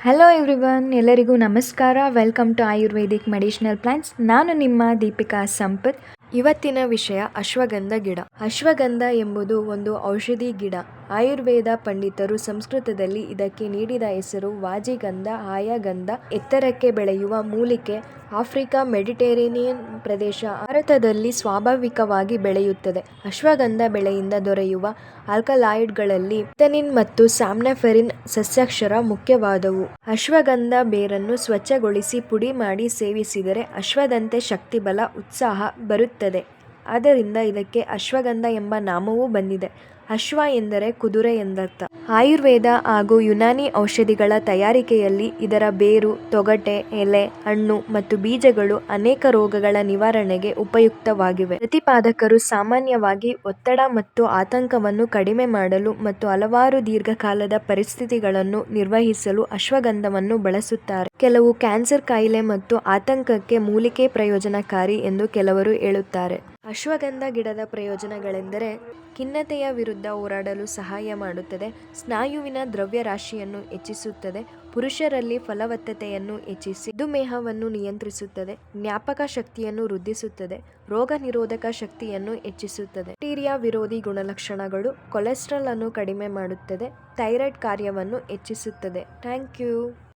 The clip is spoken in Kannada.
ಹಲೋ ಎವ್ರಿವನ್, ಎಲ್ಲರಿಗೂ ನಮಸ್ಕಾರ. Welcome to Ayurvedic medicinal plants. ನಾನು ನಿಮ್ಮ ದೀಪಿಕಾ ಸಂಪತ್. ಇವತ್ತಿನ ವಿಷಯ ಅಶ್ವಗಂಧ ಗಿಡ. ಅಶ್ವಗಂಧ ಎಂಬುದು ಒಂದು ಔಷಧಿ ಗಿಡ. ಆಯುರ್ವೇದ ಪಂಡಿತರು ಸಂಸ್ಕೃತದಲ್ಲಿ ಇದಕ್ಕೆ ನೀಡಿದ ಹೆಸರು ವಾಜಿಗಂಧ, ಆಯಗಂಧ. ಎತ್ತರಕ್ಕೆ ಬೆಳೆಯುವ ಮೂಲಿಕೆ. ಆಫ್ರಿಕಾ, ಮೆಡಿಟರೇನಿಯನ್ ಪ್ರದೇಶ, ಭಾರತದಲ್ಲಿ ಸ್ವಾಭಾವಿಕವಾಗಿ ಬೆಳೆಯುತ್ತದೆ. ಅಶ್ವಗಂಧ ಬೆಳೆಯಿಂದ ದೊರೆಯುವ ಆಲ್ಕಲಾಯ್ಡ್ಗಳಲ್ಲಿ ಥೆನಿನ್ ಮತ್ತು ಸಾಮ್ನಫೆರಿನ್ ಸಸ್ಯಕ್ಷಾರ ಮುಖ್ಯವಾದವು. ಅಶ್ವಗಂಧ ಬೇರನ್ನು ಸ್ವಚ್ಛಗೊಳಿಸಿ ಪುಡಿ ಮಾಡಿ ಸೇವಿಸಿದರೆ ಅಶ್ವದಂತೆ ಶಕ್ತಿಬಲ, ಉತ್ಸಾಹ ಬರುತ್ತದೆ. ಆದ್ದರಿಂದ ಇದಕ್ಕೆ ಅಶ್ವಗಂಧ ಎಂಬ ನಾಮವೂ ಬಂದಿದೆ. ಅಶ್ವ ಎಂದರೆ ಕುದುರೆ ಎಂದರ್ಥ. ಆಯುರ್ವೇದ ಹಾಗೂ ಯುನಾನಿ ಔಷಧಿಗಳ ತಯಾರಿಕೆಯಲ್ಲಿ ಇದರ ಬೇರು, ತೊಗಟೆ, ಎಲೆ, ಹಣ್ಣು ಮತ್ತು ಬೀಜಗಳು ಅನೇಕ ರೋಗಗಳ ನಿವಾರಣೆಗೆ ಉಪಯುಕ್ತವಾಗಿವೆ. ಪ್ರತಿಪಾದಕರು ಸಾಮಾನ್ಯವಾಗಿ ಒತ್ತಡ ಮತ್ತು ಆತಂಕವನ್ನು ಕಡಿಮೆ ಮಾಡಲು ಮತ್ತು ಹಲವಾರು ದೀರ್ಘಕಾಲದ ಪರಿಸ್ಥಿತಿಗಳನ್ನು ನಿರ್ವಹಿಸಲು ಅಶ್ವಗಂಧವನ್ನು ಬಳಸುತ್ತಾರೆ. ಕೆಲವು ಕ್ಯಾನ್ಸರ್ ಕಾಯಿಲೆ ಮತ್ತು ಆತಂಕಕ್ಕೆ ಮೂಲಿಕೆ ಪ್ರಯೋಜನಕಾರಿ ಎಂದು ಕೆಲವರು ಹೇಳುತ್ತಾರೆ. ಅಶ್ವಗಂಧ ಗಿಡದ ಪ್ರಯೋಜನಗಳೆಂದರೆ ಖಿನ್ನತೆಯ ವಿರುದ್ಧ ಹೋರಾಡಲು ಸಹಾಯ ಮಾಡುತ್ತದೆ, ಸ್ನಾಯುವಿನ ದ್ರವ್ಯರಾಶಿಯನ್ನು ಹೆಚ್ಚಿಸುತ್ತದೆ, ಪುರುಷರಲ್ಲಿ ಫಲವತ್ತತೆಯನ್ನು ಹೆಚ್ಚಿಸಿ ಮಧುಮೇಹವನ್ನು ನಿಯಂತ್ರಿಸುತ್ತದೆ, ಜ್ಞಾಪಕ ಶಕ್ತಿಯನ್ನು ವೃದ್ಧಿಸುತ್ತದೆ, ರೋಗ ನಿರೋಧಕ ಶಕ್ತಿಯನ್ನು ಹೆಚ್ಚಿಸುತ್ತದೆ, ಬ್ಯಾಕ್ಟೀರಿಯಾ ವಿರೋಧಿ ಗುಣಲಕ್ಷಣಗಳು, ಕೊಲೆಸ್ಟ್ರಾಲ್ ಅನ್ನು ಕಡಿಮೆ ಮಾಡುತ್ತದೆ, ಥೈರಾಯ್ಡ್ ಕಾರ್ಯವನ್ನು ಹೆಚ್ಚಿಸುತ್ತದೆ. Thank you.